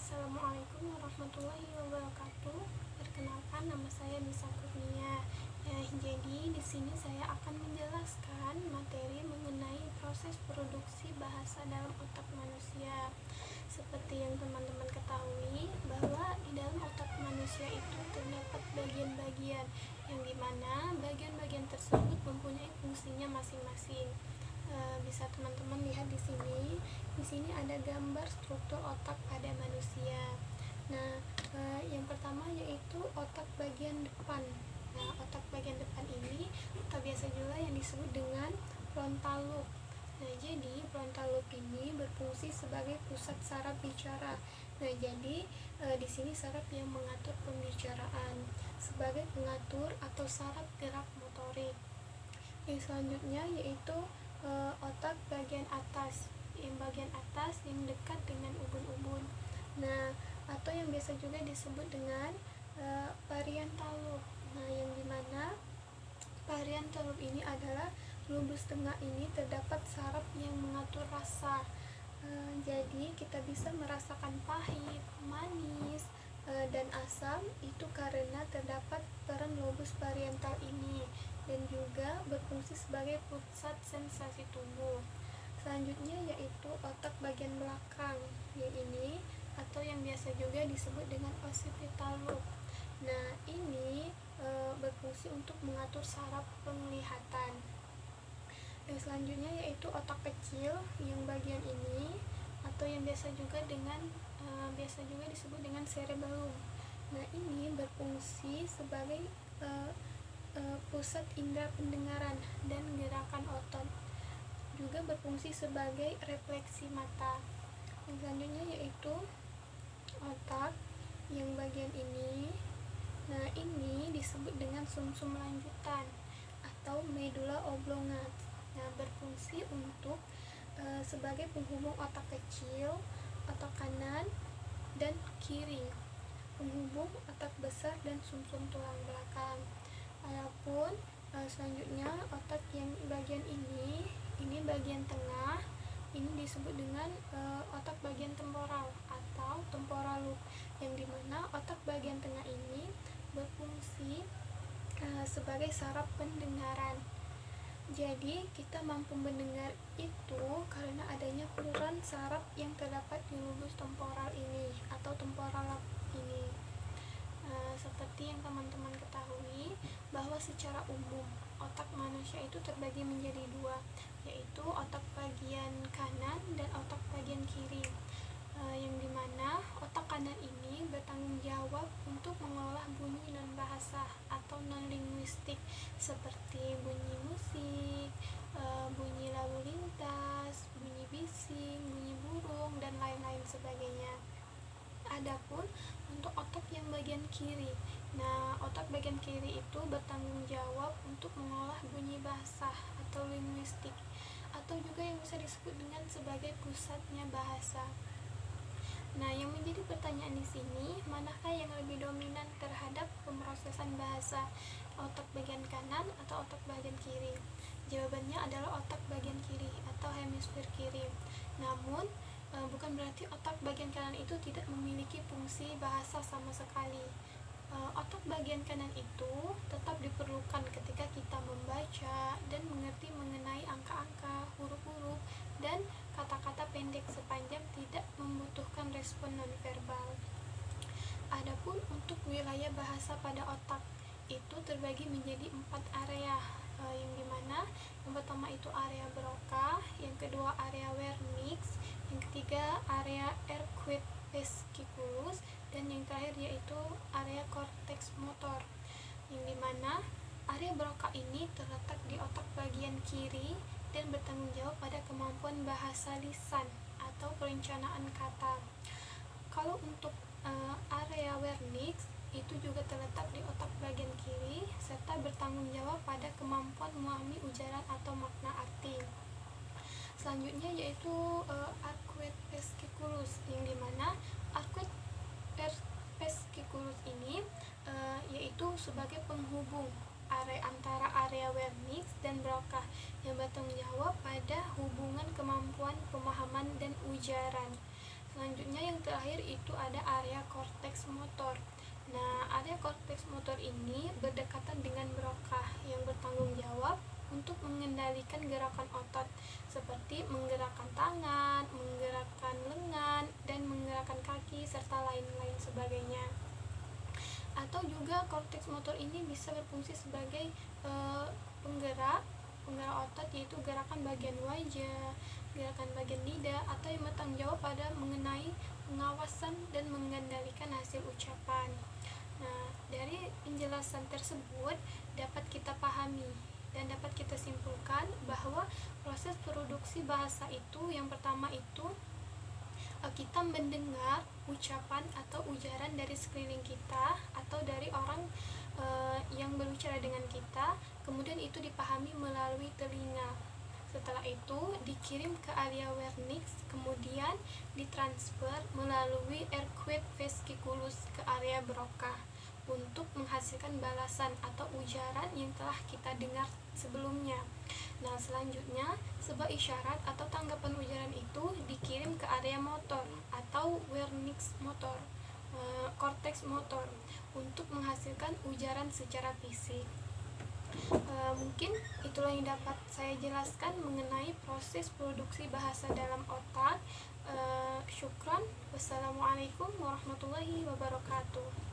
Assalamualaikum warahmatullahi wabarakatuh. Perkenalkan, nama saya Nisa Kurnia. Jadi di sini saya akan menjelaskan materi mengenai proses produksi bahasa dalam otak manusia. Seperti yang teman-teman ketahui, bahwa di dalam otak manusia itu terdapat bagian-bagian yang dimana bagian-bagian tersebut mempunyai fungsinya masing-masing. Bisa teman-teman lihat di sini. Di sini ada gambar struktur otak pada manusia. Nah, yang pertama yaitu otak bagian depan. Nah, otak bagian depan ini atau biasa juga yang disebut dengan frontal lobe. Nah, jadi frontal lobe ini berfungsi sebagai pusat saraf bicara. Nah, jadi di sini saraf yang mengatur pembicaraan sebagai pengatur atau saraf gerak motorik. Yang selanjutnya yaitu otak bagian atas. Yang bagian atas yang dekat dengan ubun-ubun. Nah, atau yang biasa juga disebut dengan parietal lobe. Nah, yang dimana parietal lobe ini adalah lobus tengah ini terdapat saraf yang mengatur rasa. Jadi kita bisa merasakan pahit, manis, dan asam itu karena terdapat peran lobus parietal ini dan juga berfungsi sebagai pusat sensasi tubuh. Selanjutnya yaitu otak bagian belakang, ini atau yang biasa juga disebut dengan occipital lobe. Nah, ini berfungsi untuk mengatur saraf penglihatan. Yang selanjutnya yaitu otak kecil yang bagian ini atau yang biasa juga disebut dengan cerebellum. Nah, ini berfungsi sebagai pusat indera pendengaran dan gerakan otot, juga berfungsi sebagai refleksi mata. Yang selanjutnya yaitu otak yang bagian ini. Nah, ini disebut dengan sumsum lanjutan atau medulla oblongata. Nah, berfungsi untuk sebagai penghubung otak kecil, otak kanan dan kiri, penghubung otak besar dan sumsum tulang belakang. Adapun selanjutnya otak yang bagian ini bagian tengah, ini disebut dengan otak bagian temporal atau temporal lobe, yang dimana otak bagian tengah ini berfungsi sebagai saraf pendengaran. Jadi kita mampu mendengar itu karena adanya peran saraf yang terdapat di lobus temporal ini atau temporal lobe ini. Seperti yang teman-teman ketahui bahwa secara umum otak manusia itu terbagi menjadi dua, yaitu otak bagian kanan dan otak bagian kiri. Yang dimana otak kanan ini bertanggung jawab untuk mengolah bunyi non-bahasa atau non-linguistik seperti bunyi musik, bunyi lalu lintas, bunyi bising, bunyi burung, dan lain-lain sebagainya. Adapun untuk otak yang bagian kiri, nah otak bagian kiri itu bertanggung jawab untuk mengolah bunyi bahasa atau linguistik, atau juga yang bisa disebut dengan sebagai pusatnya bahasa. Nah, yang menjadi pertanyaan di sini, manakah yang lebih dominan terhadap pemrosesan bahasa, otak bagian kanan atau otak bagian kiri? Jawabannya adalah otak bagian kiri atau hemisfer kiri. Namun bukan berarti otak bagian kanan itu tidak memiliki fungsi bahasa sama sekali. Otak bagian kanan itu tetap diperlukan ketika kita membaca dan mengerti mengenai angka-angka, huruf-huruf, dan kata-kata pendek sepanjang tidak membutuhkan respon nonverbal. Adapun untuk wilayah bahasa pada otak itu terbagi menjadi 4 area, yang dimana yang pertama itu area Broca, yang kedua area Wernicke, yang ketiga area Erquit vesciculus, dan yang terakhir yaitu area cortex motor, yang dimana area Broca ini terletak di otak bagian kiri dan bertanggung jawab pada kemampuan bahasa lisan atau perencanaan kata. Kalau untuk area Wernicke itu juga terletak di otak bagian kiri serta bertanggung jawab pada kemampuan memahami ujaran atau makna arti. Selanjutnya yaitu Arcuate vesciculus, yang dimana Arcuate vesciculus ini yaitu sebagai penghubung antara area Wernicke dan Broca yang bertanggung jawab pada hubungan kemampuan pemahaman dan ujaran. Selanjutnya yang terakhir itu ada area korteks motor. Nah, area korteks motor ini berdekatan dengan Broca yang bertanggung jawab untuk mengendalikan gerakan otot seperti menggerakkan tangan, menggerakkan lengan, dan menggerakkan kaki serta lain-lain sebagainya. Atau juga korteks motor ini bisa berfungsi sebagai penggerak otot, yaitu gerakan bagian wajah, gerakan bagian lidah, atau yang bertanggung jawab pada mengenai pengawasan dan mengendalikan hasil ucapan. Nah, dari penjelasan tersebut dapat kita pahami dan dapat kita simpulkan bahwa proses produksi bahasa itu yang pertama itu kita mendengar ucapan atau ujaran dari sekeliling kita atau dari orang yang berbicara dengan kita, kemudian itu dipahami melalui telinga. Setelah itu dikirim ke area vernix, kemudian ditransfer melalui airquid vesiculus ke area Broca untuk menghasilkan balasan atau ujaran yang telah kita dengar sebelumnya. Nah, selanjutnya sebuah isyarat atau tanggapan ujaran itu dikirim ke area motor atau vernix motor, korteks motor untuk menghasilkan ujaran secara fisik. Mungkin itulah yang dapat saya jelaskan mengenai proses produksi bahasa dalam otak. Syukran. Wassalamualaikum warahmatullahi wabarakatuh.